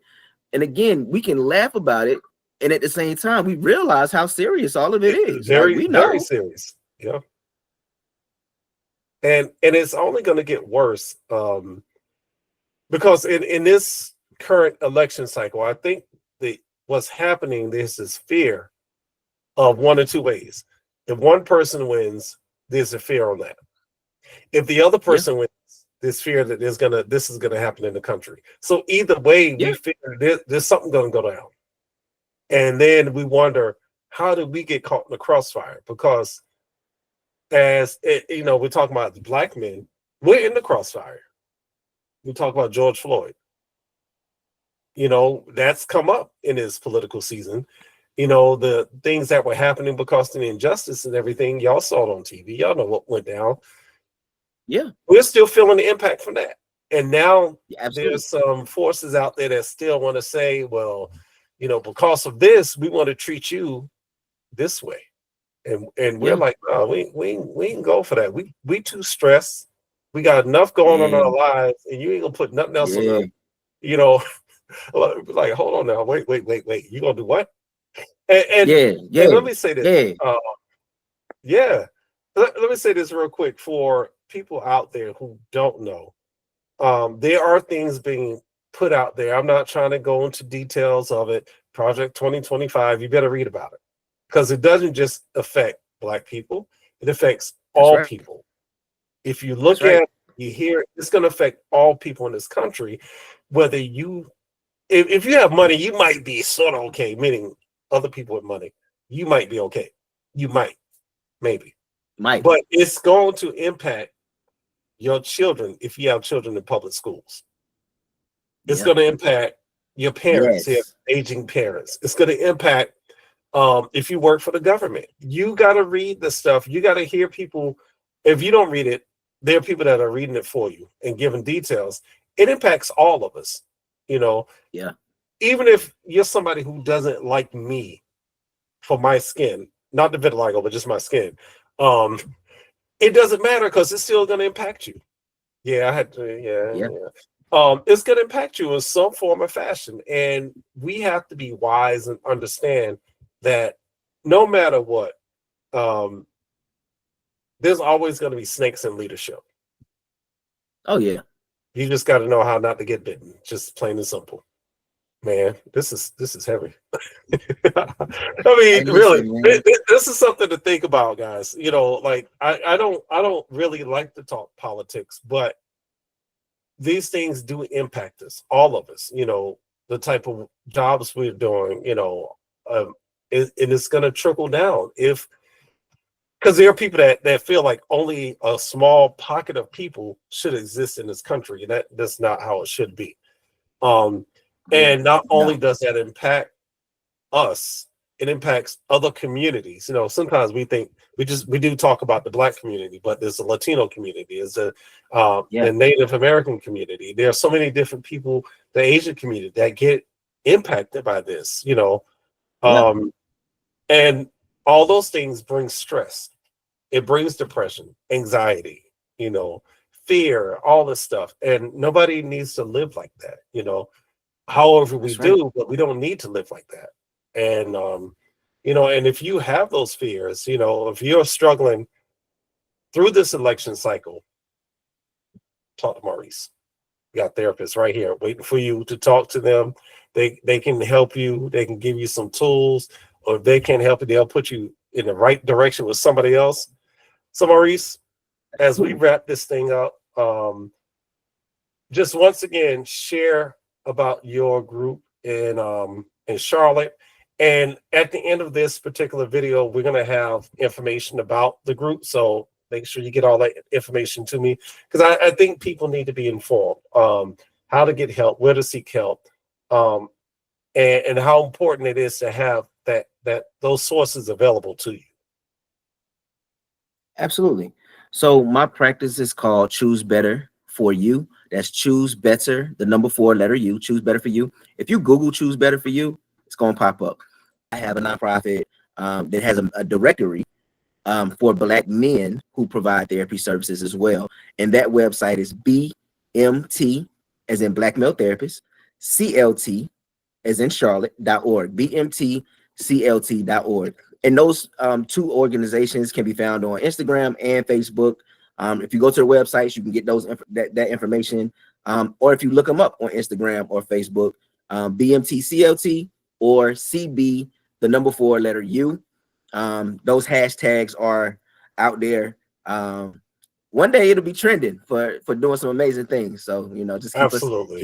And again, we can laugh about it, and at the same time, we realize how serious all of it is. Very, very serious. Yeah. And it's only going to get worse because in this current election cycle, I think what's happening, there's this fear of one or two ways. If one person wins, there's a fear on that. If the other person wins, there's fear that this is gonna happen in the country. So either way, we figure there's something gonna go down. And then we wonder, how did we get caught in the crossfire? Because we're talking about the black men, we're in the crossfire. We talk about George Floyd. That's come up in his political season. The things that were happening because of the injustice and everything, y'all saw it on TV. Y'all know what went down. Yeah. We're still feeling the impact from that. And now there's some forces out there that still want to say, well, because of this, we want to treat you this way. And we're like, no, we ain't go for that. We too stressed. We got enough going on in our lives, and you ain't gonna put nothing else on the, like, hold on now, wait. You gonna do what? And let me say this. Let me say this real quick for people out there who don't know. There are things being put out there. I'm not trying to go into details of it. Project 2025, you better read about it. Because it doesn't just affect Black people, it affects all people. If you look at, you hear, it's going to affect all people in this country. Whether if you have money, you might be sort of okay, meaning other people with money, you might be okay. You might, maybe. But it's going to impact your children if you have children in public schools. It's going to impact your parents, your aging parents. It's going to impact if you work for the government. You got to read the stuff. You got to hear people. If you don't read it, there are people that are reading it for you and giving details. it impacts all of us, you know. Yeah. Even if you're somebody who doesn't like me for my skin, not the vitiligo, but just my skin, it doesn't matter because it's still going to impact you. Yeah, I had to. Yeah. It's going to impact you in some form or fashion, and we have to be wise and understand that no matter what, there's always going to be snakes in leadership. Oh yeah. You just got to know how not to get bitten. Just plain and simple. Man, this is heavy. I Hey, mean, really, listen, man. this is something to think about, guys. You know, like I don't really like to talk politics, but these things do impact us, all of us. You know, the type of jobs we're doing. You know, and it's going to trickle down if because there are people that feel like only a small pocket of people should exist in this country, and that's not how it should be. Yeah. And not only No. does that impact us, it impacts other communities. You know, sometimes we think we do talk about the Black community, but there's a Latino community, there's a Yeah. the Native American community. There are so many different people, the Asian community that get impacted by this. You know, Yeah. and all those things bring stress. It brings depression, anxiety, you know, fear, all this stuff, and nobody needs to live like that. You know, however we That's right. do, but we don't need to live like that. And you know, and if you have those fears, you know, if you're struggling through this election cycle, talk to Maurice. You got therapists right here waiting for you to talk to them. They can help you, they can give you some tools, or if they can't help you, they'll put you in the right direction with somebody else. So Maurice, as we wrap this thing up, just once again share about your group in Charlotte. And at the end of this particular video, we're going to have information about the group. So make sure you get all that information to me because I think people need to be informed how to get help, where to seek help, and how important it is to have that those sources available to you. Absolutely. So my practice is called Choose Better for You. That's Choose Better, the number 4 letter U. Choose Better for You. If you Google Choose Better for You, it's going to pop up. I have a nonprofit that has a directory for Black men who provide therapy services as well. And that website is BMT, as in Black Male Therapist, CLT, as in Charlotte.org, BMTCLT.org. And those 2 organizations can be found on Instagram and Facebook. If you go to the websites, you can get that information. Or if you look them up on Instagram or Facebook, BMTCLT or CB, the number 4 letter U. Those hashtags are out there. One day it'll be trending for doing some amazing things. So, you know, just keep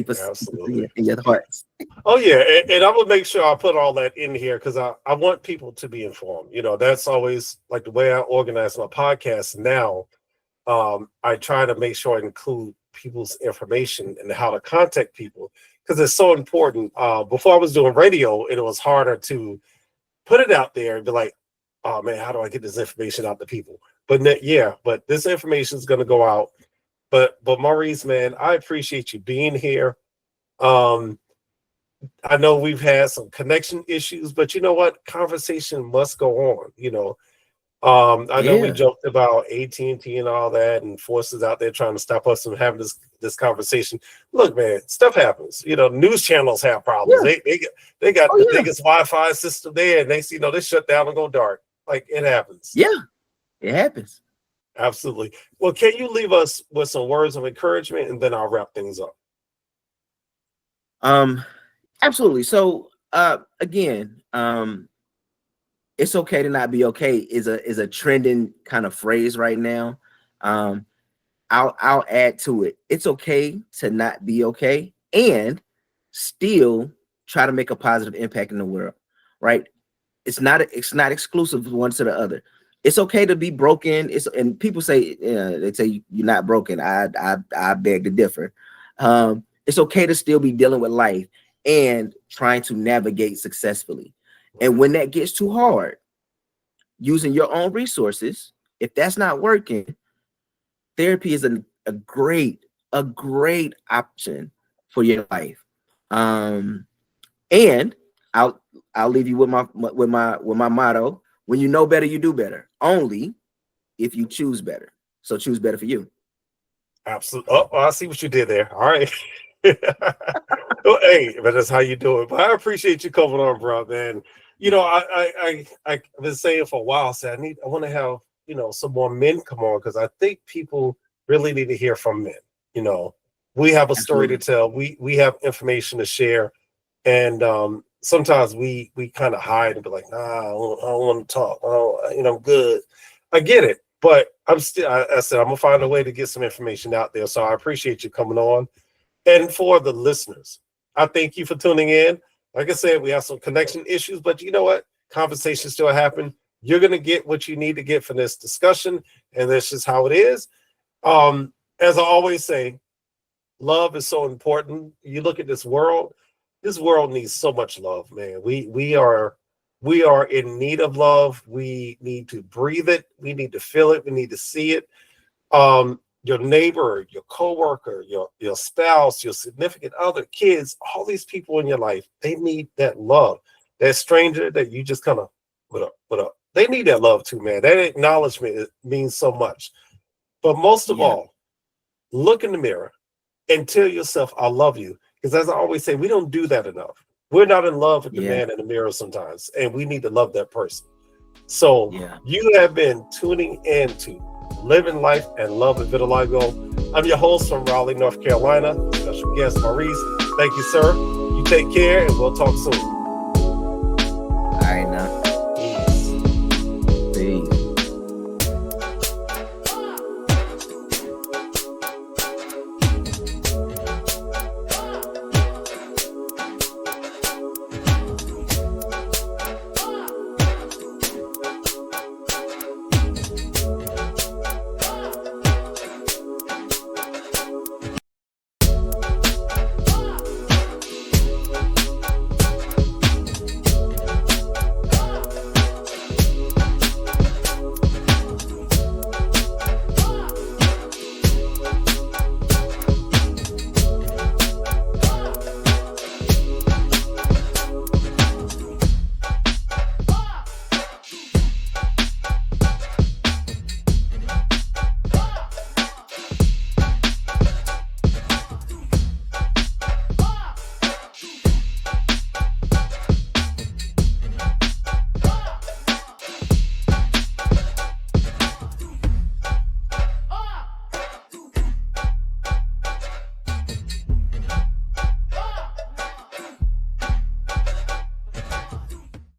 us Absolutely. in your hearts. Oh yeah, and I will make sure I put all that in here because I want people to be informed. You know, that's always like the way I organize my podcast now. I try to make sure I include people's information and how to contact people because it's so important. Before I was doing radio, it was harder to put it out there and be like, oh man, how do I get this information out to people? But but this information is going to go out. But Maurice, man, I appreciate you being here. I know we've had some connection issues, but you know what? Conversation must go on. You know, I know we joked about AT&T and all that, and forces out there trying to stop us from having this conversation. Look, man, stuff happens. You know, news channels have problems. Yeah. They got the biggest Wi-Fi system there, and they shut down and go dark. Like it happens. Yeah, it happens. Absolutely. Well, can you leave us with some words of encouragement, and then I'll wrap things up. Absolutely. So again, it's okay to not be okay is a trending kind of phrase right now. I'll add to it. It's okay to not be okay and still try to make a positive impact in the world, right? It's not exclusive one to the other. It's okay to be broken. And people say they say you're not broken. I beg to differ. It's okay to still be dealing with life and trying to navigate successfully. And when that gets too hard, using your own resources, if that's not working, therapy is a great a great option for your life. And I'll leave you with my motto: when you know better, you do better. Only if you choose better. So choose better for you. Absolutely. Oh, I see what you did there. All right. Well, hey, but that's how you do it. But I appreciate you coming on, bro, man. You know, I've been saying for a while, I want to have, you know, some more men come on, because I think people really need to hear from men. You know, we have a story to tell. We have information to share, and sometimes we kind of hide and be like, nah, I don't want to talk. You know, I'm good. I get it, but I said I'm gonna find a way to get some information out there. So I appreciate you coming on. And for the listeners, I thank you for tuning in. Like I said, we have some connection issues, but you know what? Conversations still happen. You're going to get what you need to get from this discussion, and that's just how it is. As I always say, love is so important. You look at this world needs so much love, man. We are in need of love. We need to breathe it. We need to feel it. We need to see it. Your neighbor, your coworker, your spouse, your significant other, kids, all these people in your life, they need that love. That stranger that you just kind of, what up? They need that love too, man. That acknowledgement means so much. But most of all, look in the mirror and tell yourself, I love you. Because as I always say, we don't do that enough. We're not in love with the man in the mirror sometimes, and we need to love that person. So you have been tuning in to Living Life and Love with Vitiligo. I'm your host from Raleigh, North Carolina. Special guest Maurice. Thank you, sir. You take care, and we'll talk soon.